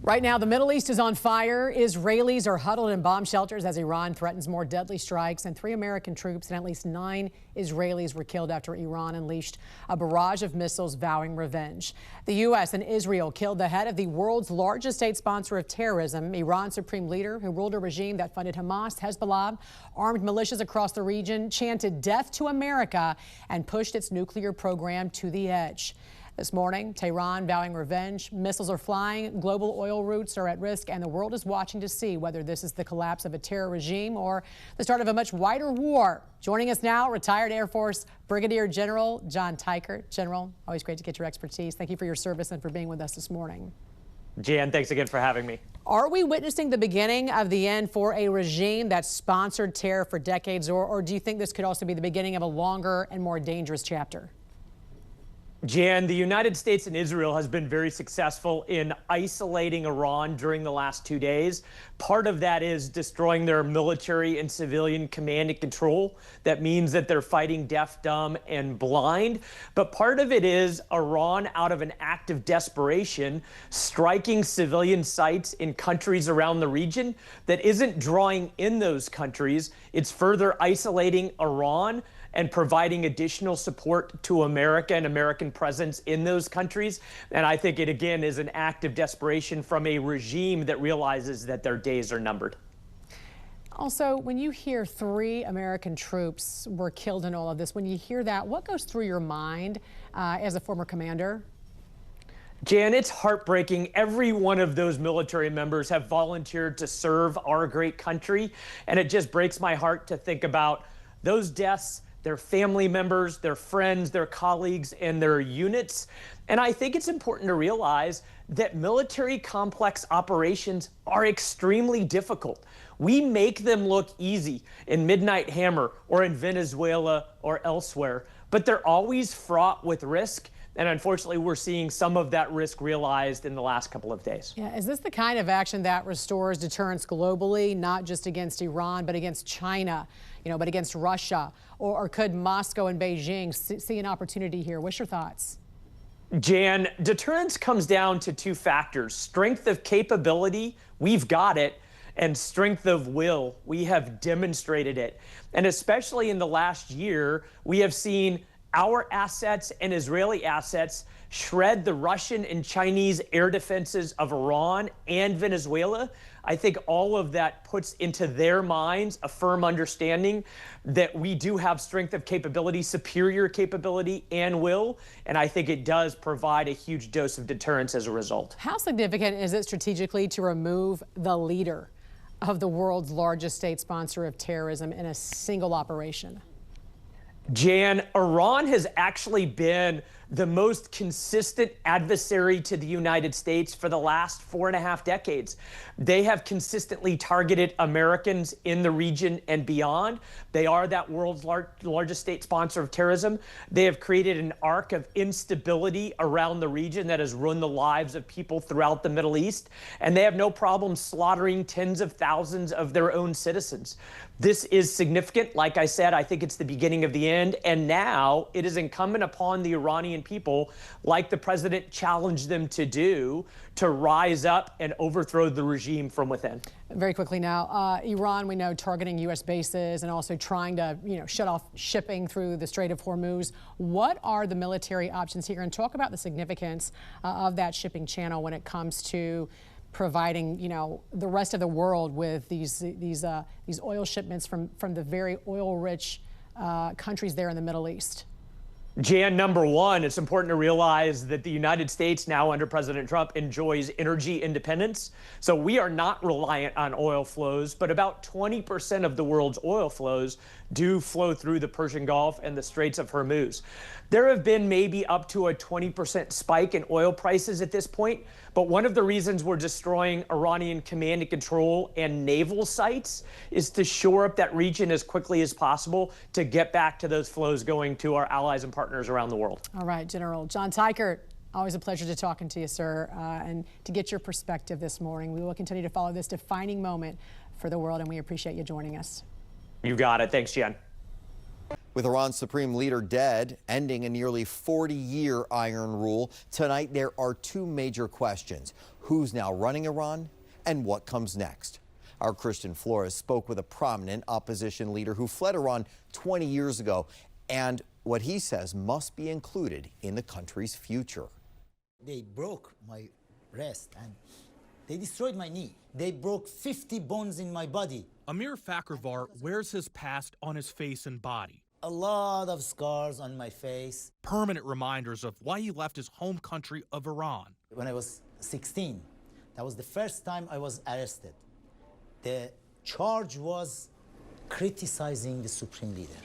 Right now, the Middle East is on fire. Israelis are huddled in bomb shelters as Iran threatens more deadly strikes, and 3 American troops and at least 9 Israelis were killed after Iran unleashed a barrage of missiles vowing revenge. The U.S. and Israel killed the head of the world's largest state sponsor of terrorism, Iran's supreme leader, who ruled a regime that funded Hamas, Hezbollah, armed militias across the region, chanted death to America, and pushed its nuclear program to the edge. This morning, Tehran vowing revenge. Missiles are flying, global oil routes are at risk, and the world is watching to see whether this is the collapse of a terror regime or the start of a much wider war. Joining us now, retired Air Force Brigadier General John Teichert. General, always great to get your expertise. Thank you for your service and for being with us this morning. Jan, thanks again for having me. Are we witnessing the beginning of the end for a regime that sponsored terror for decades, or do you think this could also be the beginning of a longer and more dangerous chapter? Jan, the United States and Israel has been very successful in isolating Iran during the last 2 days. Part of that is destroying their military and civilian command and control. That means that they're fighting deaf, dumb, and blind. But part of it is Iran, out of an act of desperation, striking civilian sites in countries around the region that isn't drawing in those countries. It's further isolating Iran and providing additional support to America and American presence in those countries. And I think it, again, is an act of desperation from a regime that realizes that their days are numbered. Also, when you hear 3 American troops were killed in all of this, when you hear that, what goes through your mind as a former commander? Jan, it's heartbreaking. Every one of those military members have volunteered to serve our great country. And it just breaks my heart to think about those deaths, their family members, their friends, their colleagues, and their units. And I think it's important to realize that military complex operations are extremely difficult. We make them look easy in Midnight Hammer or in Venezuela or elsewhere, but they're always fraught with risk. And unfortunately, we're seeing some of that risk realized in the last couple of days. Yeah, is this the kind of action that restores deterrence globally, not just against Iran, but against China, but against Russia? Or could Moscow and Beijing see an opportunity here? What's your thoughts? Jan, deterrence comes down to 2 factors: strength of capability, we've got it, and strength of will, we have demonstrated it. And especially in the last year, we have seen our assets and Israeli assets shred the Russian and Chinese air defenses of Iran and Venezuela. I think all of that puts into their minds a firm understanding that we do have strength of capability, superior capability, and will. And I think it does provide a huge dose of deterrence as a result. How significant is it strategically to remove the leader of the world's largest state sponsor of terrorism in a single operation? Jan, Iran has actually been the most consistent adversary to the United States for the last 4.5 decades. They have consistently targeted Americans in the region and beyond. They are that world's largest state sponsor of terrorism. They have created an arc of instability around the region that has ruined the lives of people throughout the Middle East. And they have no problem slaughtering tens of thousands of their own citizens. This is significant. Like I said, I think it's the beginning of the end. And now it is incumbent upon the Iranian people, like the president challenged them to do, to rise up and overthrow the regime from within. Very quickly now, Iran, we know, targeting U.S. bases and also trying to, shut off shipping through the Strait of Hormuz. What are the military options here? And talk about the significance of that shipping channel when it comes to providing, the rest of the world with these oil shipments from the very oil-rich countries there in the Middle East. Jan, number one, it's important to realize that the United States now under President Trump enjoys energy independence. So we are not reliant on oil flows, but about 20% of the world's oil flows do flow through the Persian Gulf and the Straits of Hormuz. There have been maybe up to a 20% spike in oil prices at this point, but one of the reasons we're destroying Iranian command and control and naval sites is to shore up that region as quickly as possible to get back to those flows going to our allies and partners around the world. All right, General John Teichert, always a pleasure to talking to you, sir, and to get your perspective this morning. We will continue to follow this defining moment for the world, and we appreciate you joining us. You got it. Thanks, Jen. With Iran's supreme leader dead, ending a nearly 40-year iron rule, tonight there are two major questions. Who's now running Iran, and what comes next? Our Christian Flores spoke with a prominent opposition leader who fled Iran 20 years ago, and what he says must be included in the country's future. They broke my wrist and they destroyed my knee. They broke 50 bones in my body. Amir Fakhrivar wears his past on his face and body. A lot of scars on my face. Permanent reminders of why he left his home country of Iran. When I was 16, that was the first time I was arrested. The charge was criticizing the supreme leader.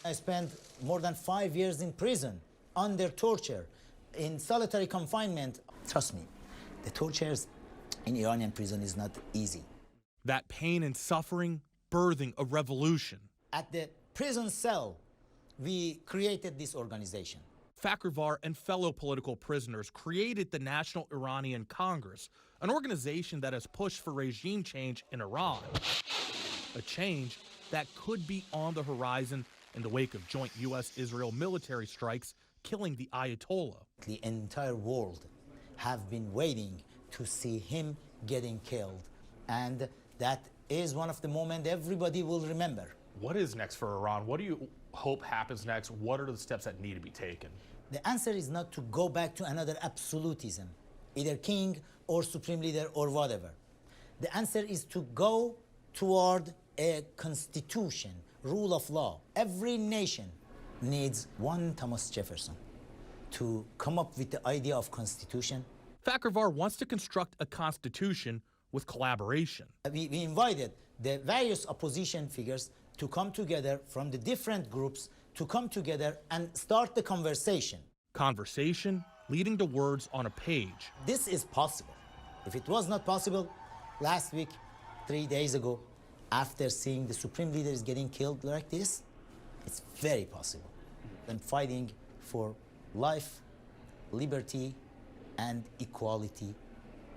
I spent more than 5 years in prison, under torture, in solitary confinement. Trust me, the tortures in Iranian prison is not easy. That pain and suffering birthing a revolution. At the prison cell, we created this organization. Fakhrivar and fellow political prisoners created the National Iranian Congress, an organization that has pushed for regime change in Iran. A change that could be on the horizon in the wake of joint U.S.-Israel military strikes killing the Ayatollah. The entire world have been waiting to see him getting killed. And that is one of the moments everybody will remember. What is next for Iran? What do you hope happens next? What are the steps that need to be taken? The answer is not to go back to another absolutism, either king or supreme leader or whatever. The answer is to go toward a constitution, rule of law. Every nation needs one Thomas Jefferson to come up with the idea of constitution. Fakhrivar wants to construct a constitution with collaboration. We invited the various opposition figures to come together from the different groups to come together and start the conversation. Conversation leading to words on a page. This is possible. If it was not possible, last week, 3 days ago, after seeing the supreme leader is getting killed like this, it's very possible. And fighting for life, liberty, and equality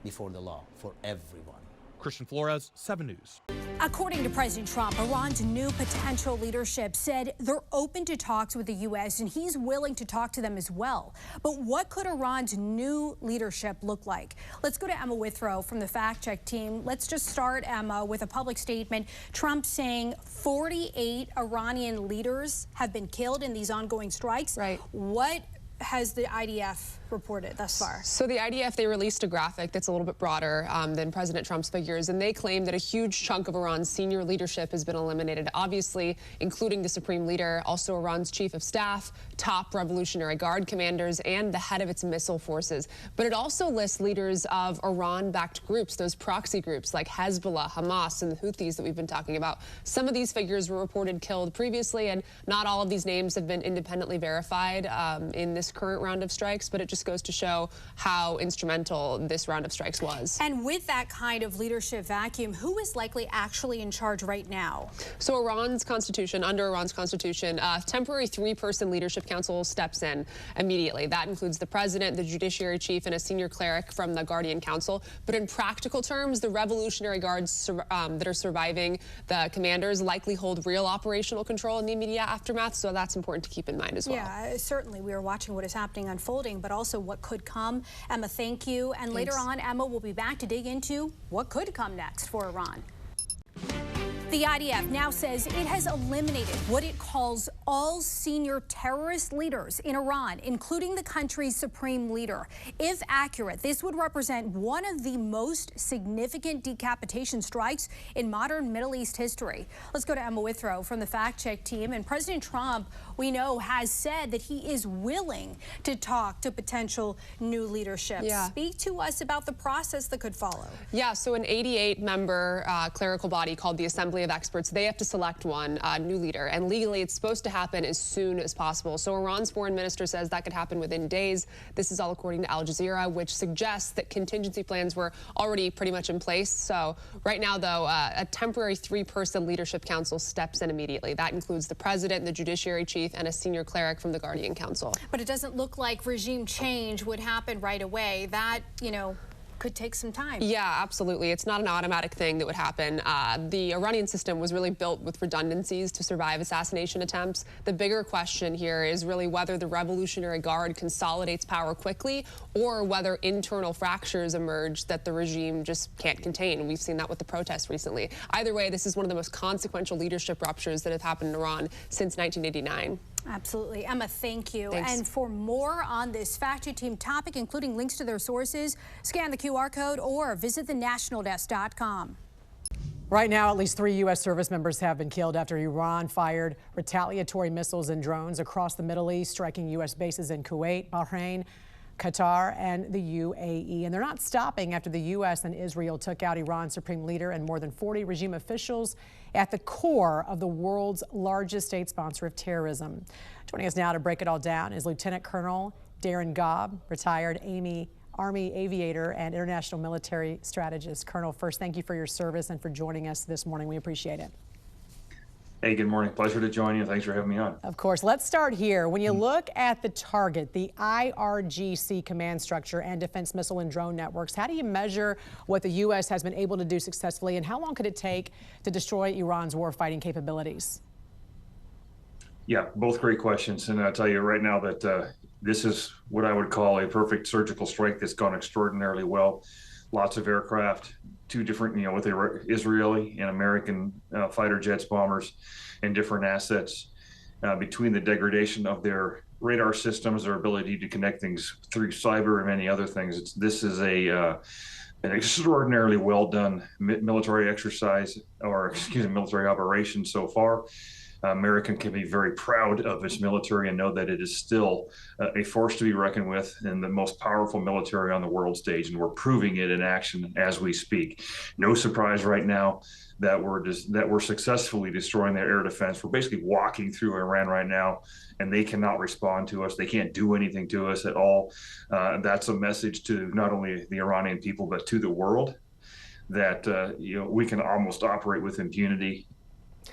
before the law for everyone. Christian Flores, 7 News. According to President Trump, Iran's new potential leadership said they're open to talks with the U.S. and he's willing to talk to them as well. But what could Iran's new leadership look like? Let's go to Emma Withrow from the Fact Check team. Let's just start, Emma, with a public statement. Trump saying 48 Iranian leaders have been killed in these ongoing strikes. Right. What has the IDF reported thus far? So the IDF, they released a graphic that's a little bit broader than President Trump's figures, and they claim that a huge chunk of Iran's senior leadership has been eliminated, obviously including the supreme leader, also Iran's chief of staff, top Revolutionary Guard commanders, and the head of its missile forces. But it also lists leaders of Iran-backed groups, those proxy groups like Hezbollah, Hamas, and the Houthis that we've been talking about. Some of these figures were reported killed previously, and not all of these names have been independently verified in this current round of strikes, but it just goes to show how instrumental this round of strikes was. And with that kind of leadership vacuum, who is likely actually in charge right now? So Iran's constitution, under Iran's constitution, a temporary 3-person leadership council steps in immediately. That includes the president, the judiciary chief, and a senior cleric from the Guardian Council. But in practical terms, the Revolutionary Guards that are surviving the commanders likely hold real operational control in the immediate aftermath, so that's important to keep in mind as well. Yeah, certainly. We are watching what is happening unfolding, but also what could come. Emma, thank you. And later on, Emma, we'll be back to dig into what could come next for Iran. The IDF now says it has eliminated what it calls all senior terrorist leaders in Iran, including the country's supreme leader. If accurate, this would represent one of the most significant decapitation strikes in modern Middle East history. Let's go to Emma Withrow from the Fact Check team. And President Trump, we know, has said that he is willing to talk to potential new leadership. Yeah. Speak to us about the process that could follow. Yeah, so an 88-member clerical body called the Assembly of Experts, they have to select one new leader, and legally it's supposed to happen as soon as possible. So Iran's foreign minister says that could happen within days. This is all according to Al Jazeera, which suggests that contingency plans were already pretty much in place. So right now, though, a temporary 3-person leadership council steps in immediately. That includes the president, the judiciary chief, and a senior cleric from the Guardian Council. But it doesn't look like regime change would happen right away. That, you know, could take some time. Yeah, absolutely. It's not an automatic thing that would happen. The Iranian system was really built with redundancies to survive assassination attempts. The bigger question here is really whether the Revolutionary Guard consolidates power quickly or whether internal fractures emerge that the regime just can't contain. We've seen that with the protests recently. Either way, this is one of the most consequential leadership ruptures that have happened in Iran since 1989. Absolutely. Emma, thank you. Thanks. And for more on this Fact Check Team topic, including links to their sources, scan the QR code or visit thenationaldesk.com. Right now, at least 3 U.S. service members have been killed after Iran fired retaliatory missiles and drones across the Middle East, striking U.S. bases in Kuwait, Bahrain, Qatar, and the UAE. And they're not stopping after the U.S. and Israel took out Iran's supreme leader and more than 40 regime officials at the core of the world's largest state sponsor of terrorism. Joining us now to break it all down is Lieutenant Colonel Darren Gobb, retired Army aviator and international military strategist. Colonel, first, thank you for your service and for joining us this morning. We appreciate it. Hey, good morning. Pleasure to join you. Thanks for having me on. Of course. Let's start here. When you look at the target, the IRGC command structure and defense missile and drone networks, how do you measure what the U.S. has been able to do successfully, and how long could it take to destroy Iran's warfighting capabilities? Yeah, both great questions. And I'll tell you right now that this is what I would call a perfect surgical strike that's gone extraordinarily well. Lots of aircraft, two different, what they were Israeli and American fighter jets, bombers, and different assets. Between the degradation of their radar systems, their ability to connect things through cyber and many other things, this is an extraordinarily well done military exercise, or military operation so far. America can be very proud of its military and know that it is still a force to be reckoned with and the most powerful military on the world stage, and we're proving it in action as we speak. No surprise right now that we're successfully destroying their air defense. We're basically walking through Iran right now, and they cannot respond to us. They can't do anything to us at all. That's a message to not only the Iranian people but to the world that we can almost operate with impunity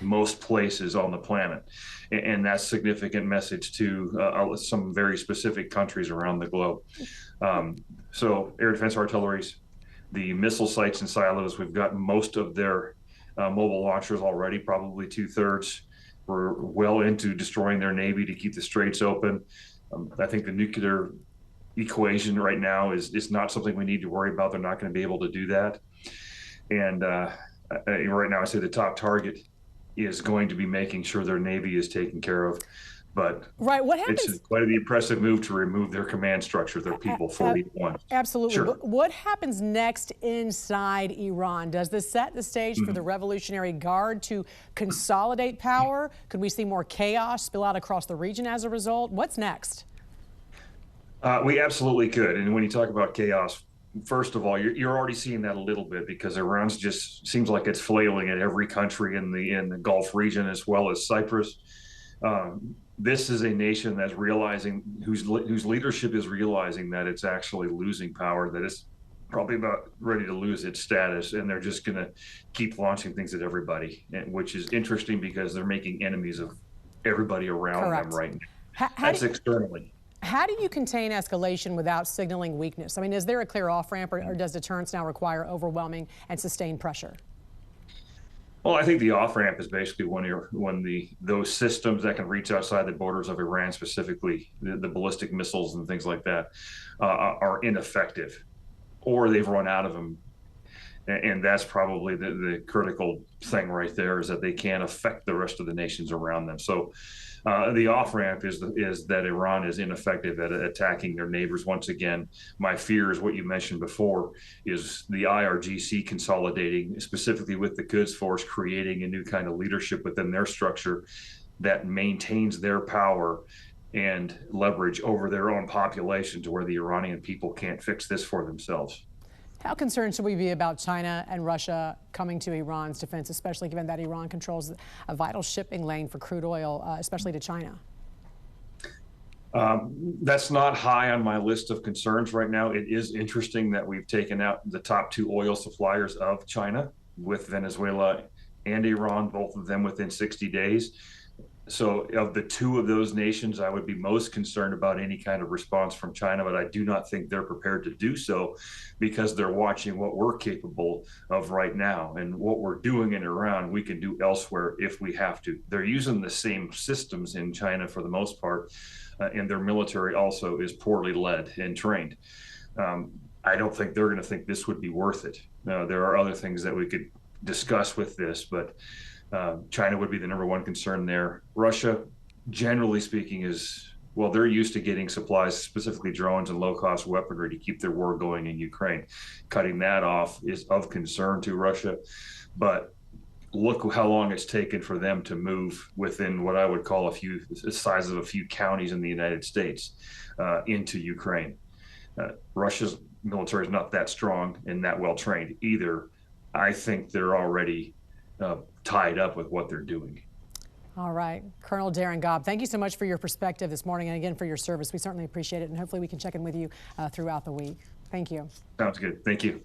most places on the planet, and that's a significant message to some very specific countries around the globe. So air defense artilleries, the missile sites and silos, we've got most of their mobile launchers already, probably 2/3. We're well into destroying their Navy to keep the straits open. I think the nuclear equation right now is not something we need to worry about. They're not going to be able to do that. And right now I say the top target is going to be making sure their Navy is taken care of. But right, what happens? It's quite the impressive move to remove their command structure, their people, 41. Absolutely. Sure. But what happens next inside Iran? Does this set the stage for the Revolutionary Guard to consolidate power? Could we see more chaos spill out across the region as a result? What's next? We absolutely could. And when you talk about chaos, first of all, you're already seeing that a little bit because Iran's just seems like it's flailing at every country in the Gulf region as well as Cyprus. This is a nation that's realizing, whose leadership is realizing that it's actually losing power, that it's probably about ready to lose its status, and they're just going to keep launching things at everybody, which is interesting because they're making enemies of everybody around them right now. That's externally. How do you contain escalation without signaling weakness? I mean, is there a clear off-ramp, or does deterrence now require overwhelming and sustained pressure? Well, I think the off-ramp is basically when those systems that can reach outside the borders of Iran, specifically the ballistic missiles and things like that, are ineffective, or they've run out of them. And that's probably the critical thing right there, is that they can't affect the rest of the nations around them. So the off-ramp is that Iran is ineffective at attacking their neighbors. Once again, my fear is what you mentioned before, is the IRGC consolidating, specifically with the Quds Force, creating a new kind of leadership within their structure that maintains their power and leverage over their own population, to where the Iranian people can't fix this for themselves. How concerned should we be about China and Russia coming to Iran's defense, especially given that Iran controls a vital shipping lane for crude oil, especially to China? That's not high on my list of concerns right now. It is interesting that we've taken out the top 2 oil suppliers of China, with Venezuela and Iran, both of them within 60 days. So of the two of those nations, I would be most concerned about any kind of response from China, but I do not think they're prepared to do so because they're watching what we're capable of right now. And what we're doing in Iran, we can do elsewhere if we have to. They're using the same systems in China for the most part, and their military also is poorly led and trained. I don't think they're going to think this would be worth it. There are other things that we could discuss with this, but China would be the number one concern there. Russia, generally speaking, well, they're used to getting supplies, specifically drones and low-cost weaponry to keep their war going in Ukraine. Cutting that off is of concern to Russia, but look how long it's taken for them to move within what I would call the size of a few counties in the United States into Ukraine. Russia's military is not that strong and that well trained either. I think they're already tied up with what they're doing. All right. Colonel Darren Gobb, thank you so much for your perspective this morning and again for your service. We certainly appreciate it, and hopefully we can check in with you throughout the week. Thank you. Sounds good. Thank you.